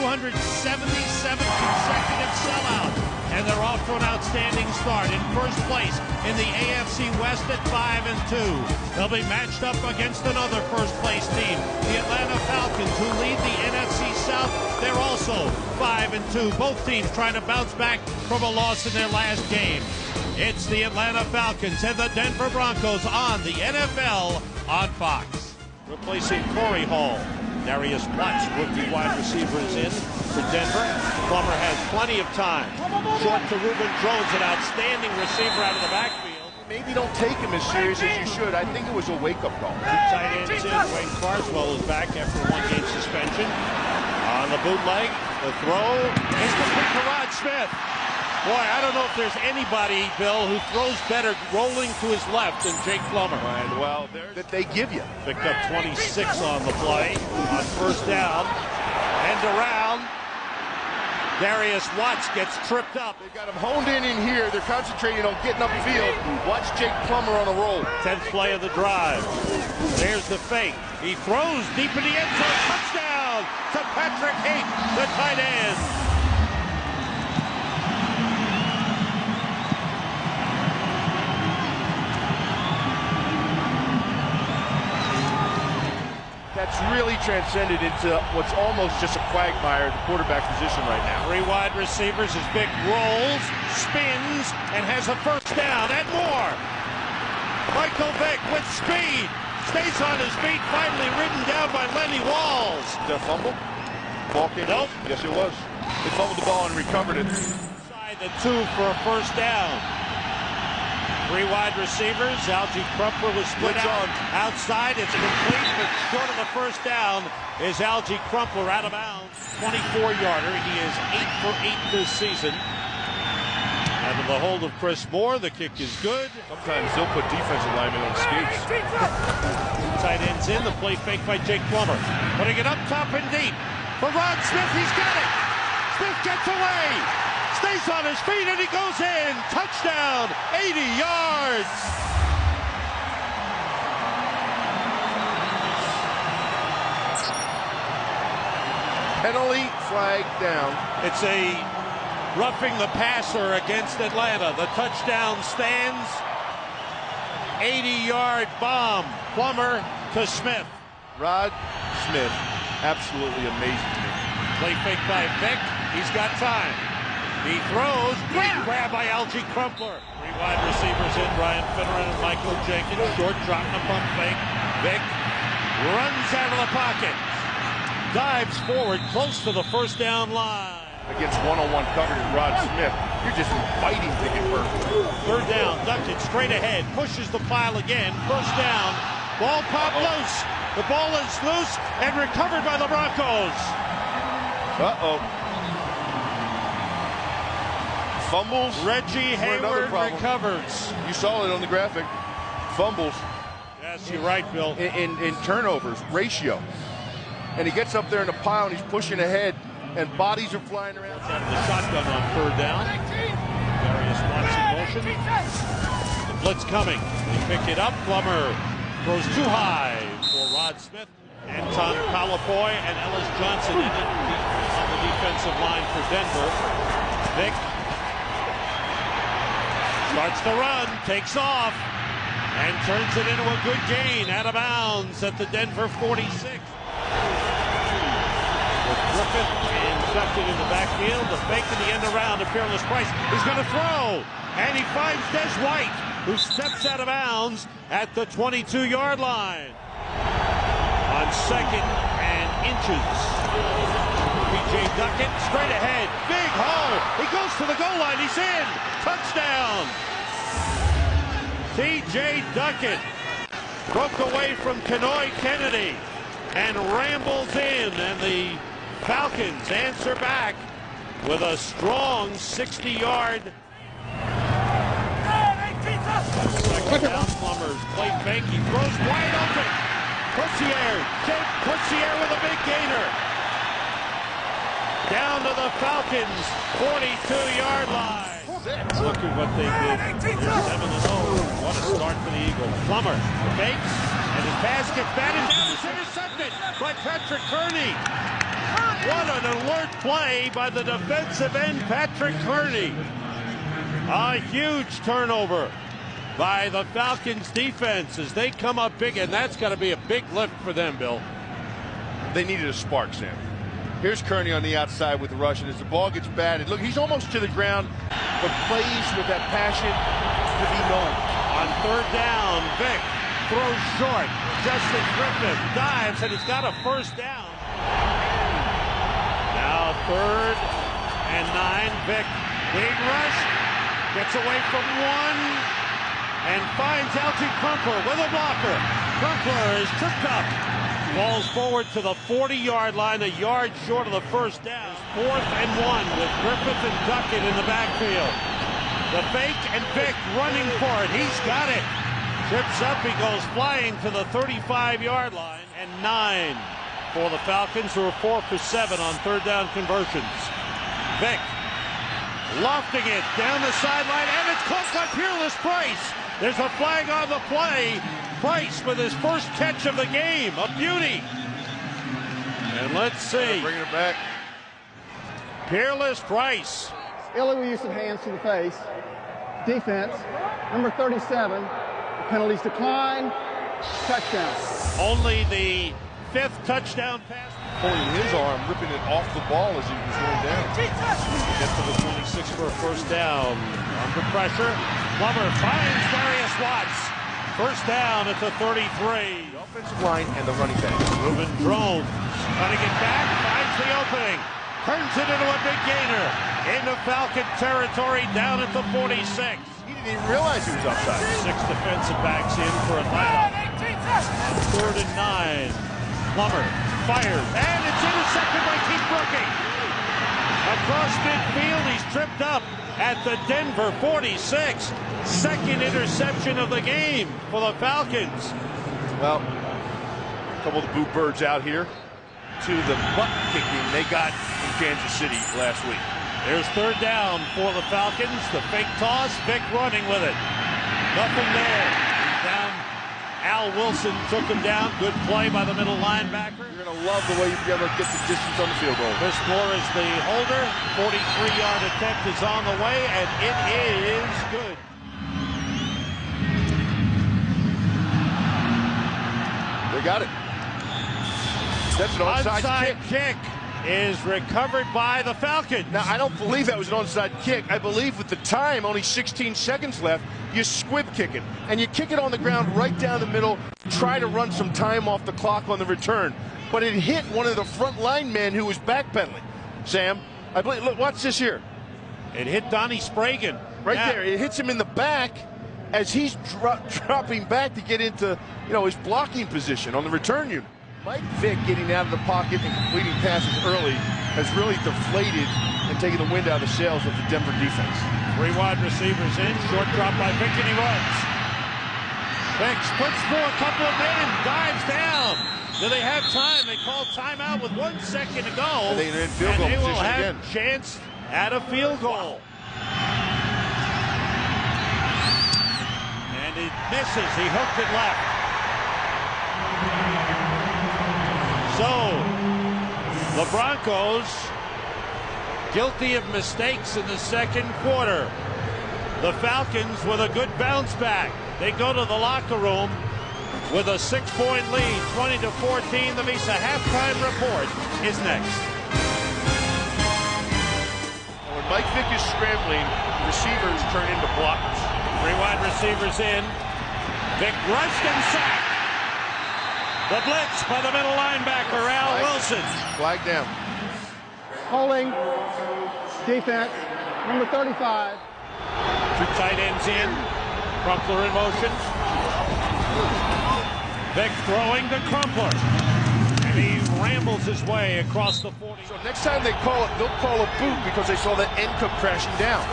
277 consecutive sellout, and they're off to an outstanding start in first place in the AFC West at 5-2. They'll be matched up against another first-place team, the Atlanta Falcons, who lead the NFC South. They're also 5-2. Both teams trying to bounce back from a loss in their last game. It's the Atlanta Falcons and the Denver Broncos on the NFL on Fox. Replacing Corey Hall. Darius Watts, rookie wide receiver, is in for Denver. Plummer has plenty of time. Short to Reuben Jones, an outstanding receiver out of the backfield. Maybe don't take him as serious as you should. I think it was a wake-up call. Two tight ends in. Wayne Carswell is back after a one-game suspension. On the bootleg, the throw is complete to Rod Smith. Boy, I don't know if there's anybody, Bill, who throws better rolling to his left than Jake Plummer. And well, that they give you. Picked up 26 on the play on first down. End around. Darius Watts gets tripped up. They've got him honed in here. They're concentrating on getting upfield. Watch Jake Plummer on a roll. 10th play of the drive. There's the fake. He throws deep in the end zone. Touchdown to Patrick Haight, the tight end. That's really transcended into what's almost just a quagmire at the quarterback position right now. Three wide receivers as Vic rolls, spins, and has a first down and more. Michael Vick with speed, stays on his feet, finally ridden down by Lenny Walls. Did a fumble? Ball came Nope. Yes, it was. They fumbled the ball and recovered it. Inside the two for a first down. Three wide receivers. Algie Crumpler was split out. Outside, it's complete, but short of the first down is Algie Crumpler out of bounds. 24-yarder. He is 8 for 8 this season. Out of the hold of Chris Moore, the kick is good. Sometimes they'll put defensive linemen on skates. Tight ends in, the play fake by Jake Plummer. Putting it up top and deep. For Rod Smith, he's got it. Smith gets away. Stays on his feet and he goes in. Touchdown, 80 yards. Penalty flag down. It's a roughing the passer against Atlanta. The touchdown stands. 80-yard bomb. Plummer to Smith. Rod Smith, absolutely amazing to me. Play fake by Vick. He's got time. He throws. Great grab by Algie Crumpler. Three wide receivers in. Brian Finneran and Michael Jenkins. Short drop and a pump fake. Vick runs out of the pocket. Dives forward close to the first down line. Against one-on-one coverage with Rod Smith, you're just fighting to get hurt. Third down. Duckett straight ahead. Pushes the pile again. First down. Ball popped loose. The ball is loose and recovered by the Broncos. Fumbles. Reggie Hayward recovers. You saw it on the graphic. Fumbles. Yes, you're right, Bill. In turnovers, ratio. And he gets up there in the pile and he's pushing ahead, and bodies are flying around. Out of the shotgun on third down. Darius Watts in motion. The blitz coming. They pick it up. Plummer throws too high for Rod Smith. Anton Palafoy and Ellis Johnson in it on the defensive line for Denver. Vick starts to run, takes off, and turns it into a good gain out of bounds at the Denver 46. With Griffith and Duckett in the backfield, the fake to the end around to Fearless Price. He's going to throw, and he finds Des White, who steps out of bounds at the 22-yard line. On second and inches. P.J. Duckett straight ahead. Big hole. He goes to the goal line. He's in. Touchdown. T.J. Duckett broke away from Kenoy Kennedy and rambles in. And the Falcons answer back with a strong 60-yard. Second down, Plummer's play fake. He throws wide open. Putsier with a big gainer. Down to the Falcons' 42-yard line. Look at what they did. They're 7-0. What a start for the Eagles. Plummer fakes, and his pass gets batted down. It's intercepted by Patrick Kearney. What an alert play by the defensive end, Patrick Kearney. A huge turnover by the Falcons defense as they come up big, and that's got to be a big lift for them, Bill. They needed a spark, Sam. Here's Kearney on the outside with the rush, and as the ball gets batted, look, he's almost to the ground, but plays with that passion to be known. On third down, Vick throws short. Justin Griffith dives, and he's got a first down. Now 3rd and 9. Vick being rushed, gets away from one, and finds Algie Crumpler with a blocker. Crumpler is tripped up. Falls forward to the 40-yard line, a yard short of the first down. 4th and 1 with Griffith and Duckett in the backfield. The fake and Vick running for it. He's got it. Trips up, he goes flying to the 35-yard line. And 9 for the Falcons, who are 4 for 7 on third down conversions. Vick lofting it down the sideline, and it's caught by Peerless Price. There's a flag on the play. Price with his first catch of the game, a beauty. And let's see. Bringing it back. Peerless Price. Illegal use of hands to the face. Defense, number 37. The penalties decline. Touchdown. Only the 5th touchdown pass. Pulling his arm, ripping it off the ball as he was going down. Get to the 26 for a first down. Under pressure. Plummer finds Darius Watts. First down at the 33. The offensive line and the running back. Reuben Drones trying to get back, finds the opening. Turns it into a big gainer. Into Falcon territory down at the 46. He didn't even realize he was offside. 6 defensive backs in for Atlanta. 3rd and 9. Plummer fires, and it's intercepted by Keith Brooking. Across midfield, he's tripped up at the Denver 46. Second interception of the game for the Falcons. Well, a couple of the Boo Birds out here to the butt kicking they got in Kansas City last week. There's third down for the Falcons. The fake toss, Vick running with it. Nothing there. He's down. Al Wilson took him down. Good play by the middle linebacker. You're going to love the way you've got to get the distance on the field goal. Chris Moore is the holder. 43-yard attempt is on the way, and it is good. They got it. That's an onside kick is recovered by the Falcons. Now, I don't believe that was an onside kick. I believe with the time, only 16 seconds left, you squib kick it. And you kick it on the ground right down the middle, try to run some time off the clock on the return. But it hit one of the front line men who was backpedaling. Sam, I believe, look, watch this here. It hit Donnie Spragan. Right there. It hits him in the back as he's dropping back to get into, his blocking position on the return unit. Mike Vick getting out of the pocket and completing passes early has really deflated and taken the wind out of the sails of the Denver defense. 3 wide receivers in, short drop by Vick, and he runs. Vick puts through a couple of men, dives down. Do they have time? They call timeout with 1 second to go. And they're in field goal they will position have again. Chance at a field goal. And he misses. He hooked it left. So, the Broncos guilty of mistakes in the second quarter. The Falcons with a good bounce back. They go to the locker room with a 6-point lead, 20-14. The Visa halftime report is next. When Mike Vick is scrambling, receivers turn into blockers. 3 wide receivers in. Vick rushed and sacked. The blitz by the middle linebacker, Al Wilson. Flag down. Holding. Defense, number 35. 2 tight ends in. Crumpler in motion. Vick throwing to Crumpler. And he rambles his way across the 40. So next time they call it, they'll call a boot because they saw that end come crashing down.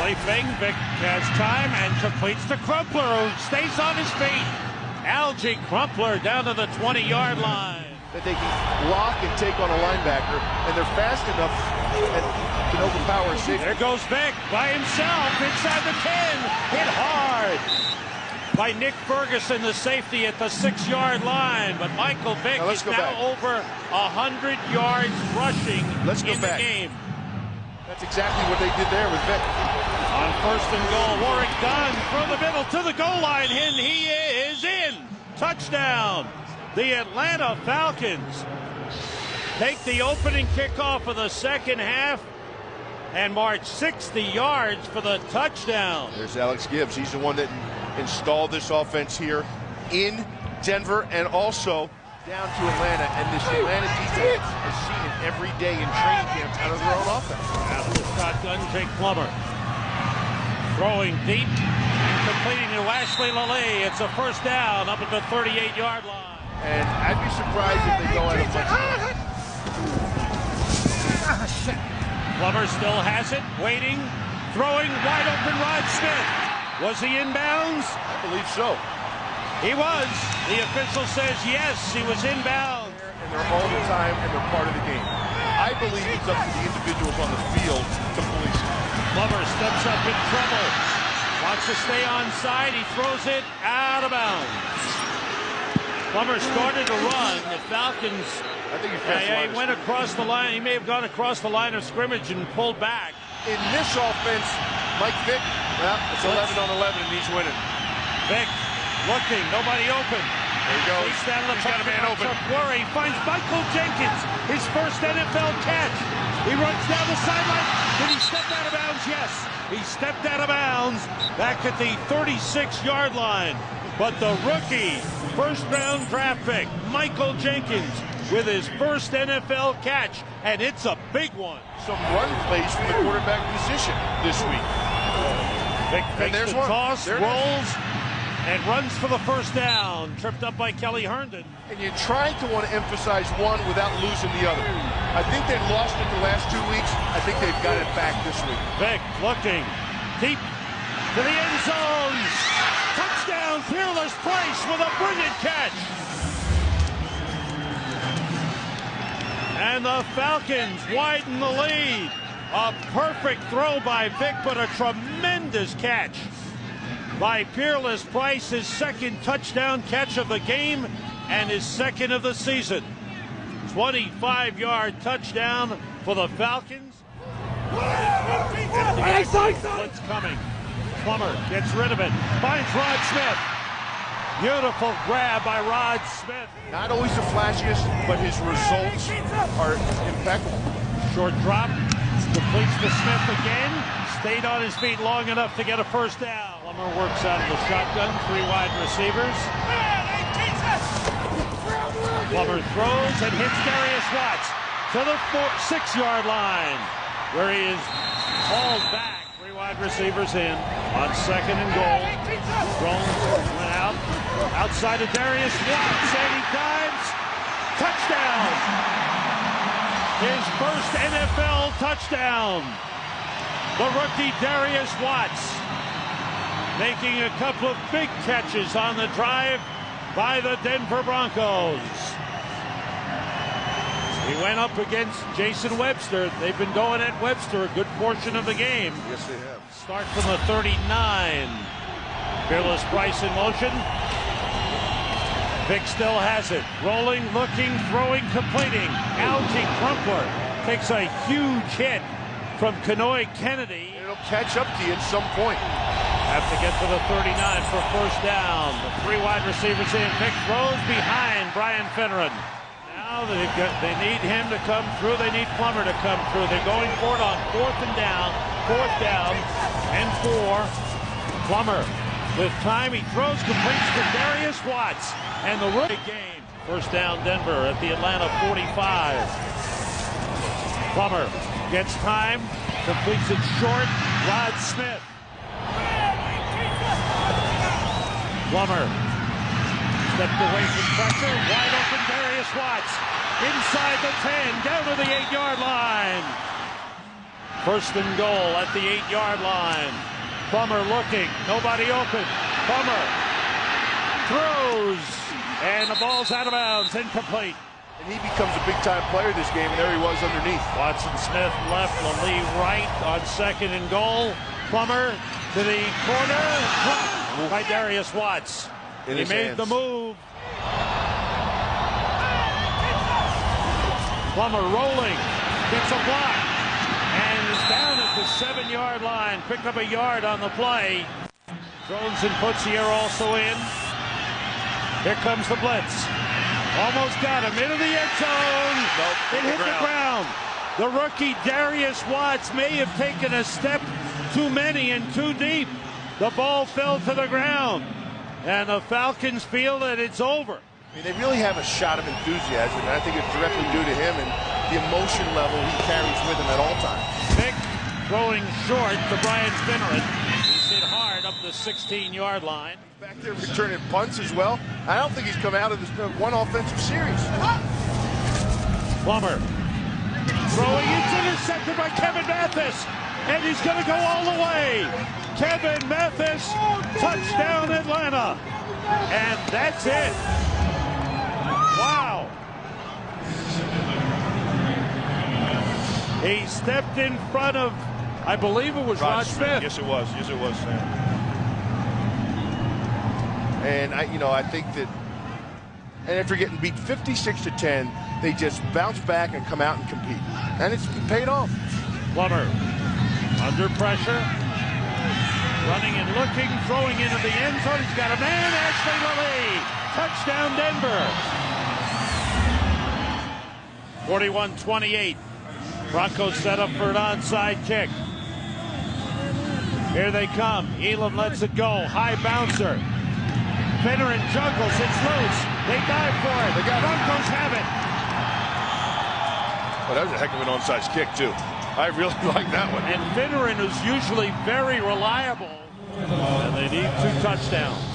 Play fake. Vick has time and completes to Crumpler, who stays on his feet. Algie Crumpler down to the 20-yard line. That they can block and take on a linebacker, and they're fast enough and can overpower a safety. There goes Vick by himself inside the 10. Hit hard by Nick Ferguson, the safety, at the 6-yard line. But Michael Vick is now over 100 yards rushing in the game. That's exactly what they did there with Vick. On 1st and goal, Warwick Dunn from the middle to the goal line, and he is in. Touchdown. The Atlanta Falcons take the opening kickoff of the second half and march 60 yards for the touchdown. There's Alex Gibbs. He's the one that installed this offense here in Denver and also down to Atlanta. And this Atlanta defense has seen it every day in training camps out of their own offense. Out of the shotgun, Jake Plummer. Throwing deep and completing to Ashley Lally. It's a first down up at the 38-yard line. And I'd be surprised if they go out of touchdown. Plummer still has it, waiting, throwing, wide open Rod Smith. Was he inbounds? I believe so. He was. The official says yes, he was inbounds. And they're all the time, and they're part of the game. I believe it's up to the individuals on the field to police it. Plummer steps up in trouble. Wants to stay onside. He throws it out of bounds. Plummer started to run. The Falcons, I think he went across the line. He may have gone across the line of scrimmage and pulled back. In this offense, Mike Vick, well, it's 11 on 11, and he's winning. Vick looking, nobody open. There he goes. He's down the He's got a man open. Worry finds Michael Jenkins, his first NFL catch. He runs down the sideline. Did he step out of bounds? Yes. He stepped out of bounds back at the 36-yard line. But the rookie, first-round draft pick, Michael Jenkins, with his first NFL catch, and it's a big one. Some run plays from the quarterback position this week. Vick takes the toss, rolls, and runs for the first down. Tripped up by Kelly Herndon. And you're trying to want to emphasize one without losing the other. I think they've lost it the last 2 weeks. I think they've got it back this week. Vick looking deep to the end zone. Touchdown, Peerless Place with a brilliant catch. And the Falcons widen the lead. A perfect throw by Vick, but a tremendous catch by Peerless Price, his second touchdown catch of the game and his second of the season. 25-yard touchdown for the Falcons. Blitz coming. Plummer gets rid of it. Finds Rod Smith. Beautiful grab by Rod Smith. Not always the flashiest, but his results are impeccable. Short drop. Completes to Smith again. Stayed on his feet long enough to get a first down. Plummer works out of the shotgun. 3 wide receivers. Plummer throws and hits Darius Watts to the 6-yard line, where he is hauled back. 3 wide receivers in on 2nd and goal. Jones went out. Outside of Darius Watts, and he dives. Touchdown! His first NFL touchdown. The rookie Darius Watts making a couple of big catches on the drive by the Denver Broncos. He went up against Jason Webster. They've been going at Webster a good portion of the game. Yes, they have. Start from the 39. Peerless Price in motion. Vick still has it. Rolling, looking, throwing, completing. Algie Crumpler takes a huge hit from Kanoy Kennedy. It'll catch up to you at some point. Have to get to the 39 for first down. The 3 wide receivers in. Vick throws behind Brian Finneran. Now they need him to come through. They need Plummer to come through. They're going for it on 4th down and 4. Plummer with time. He throws, completes to Darius Watts. And the rookie game. First down Denver at the Atlanta 45. Plummer gets time, completes it short. Rod Smith. Plummer stepped away from pressure. Wide open Darius Watts. Inside the 10, down to the 8-yard line. First and goal at the 8-yard line. Plummer looking, nobody open. Plummer throws, and the ball's out of bounds, incomplete. And he becomes a big-time player this game, and there he was underneath. Watson Smith left, Lally right on 2nd and goal. Plummer to the corner. by Darius Watts. He made the move. Plummer rolling, gets a block, and is down at the 7-yard line. Picked up a yard on the play. Drones and Putzier also in. Here comes the blitz. Almost got him into the end zone. Nope, it hit the ground. The rookie Darius Watts may have taken a step too many and too deep. The ball fell to the ground, and the Falcons feel that it's over. I mean, they really have a shot of enthusiasm, and I think it's directly due to him and the emotion level he carries with him at all times. Vick throwing short to Brian Finneran. He's hit hard up the 16-yard line. Back there returning punts as well. I don't think he's come out of this one offensive series. Plummer throwing, it's intercepted by Kevin Mathis, and he's going to go all the way. Kevin Mathis, touchdown Atlanta, and that's it. Wow. He stepped in front of, I believe it was Rod Smith. Yes, it was. Yes, it was, Sam. And I think that, and after getting beat 56-10, they just bounce back and come out and compete, and it's paid off. Plummer under pressure, running and looking, throwing into the end zone. He's got a man, Ashley Lilly. Touchdown Denver. 41-28. Broncos set up for an onside kick. Here they come. Elam lets it go. High bouncer. Finneran juggles. It's loose. They dive for it. The Broncos have it. Well, that was a heck of an onside kick, too. I really like that one. And Finneran is usually very reliable. And they need 2 touchdowns.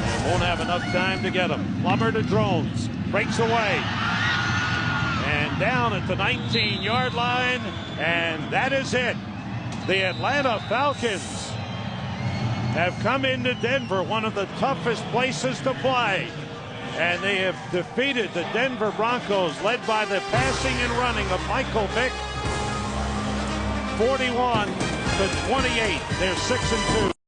They won't have enough time to get them. Plummer to Drones. Breaks away. And down at the 19-yard line. And that is it. The Atlanta Falcons have come into Denver, one of the toughest places to play. And they have defeated the Denver Broncos, led by the passing and running of Michael Vick. 41-28. They're 6-2.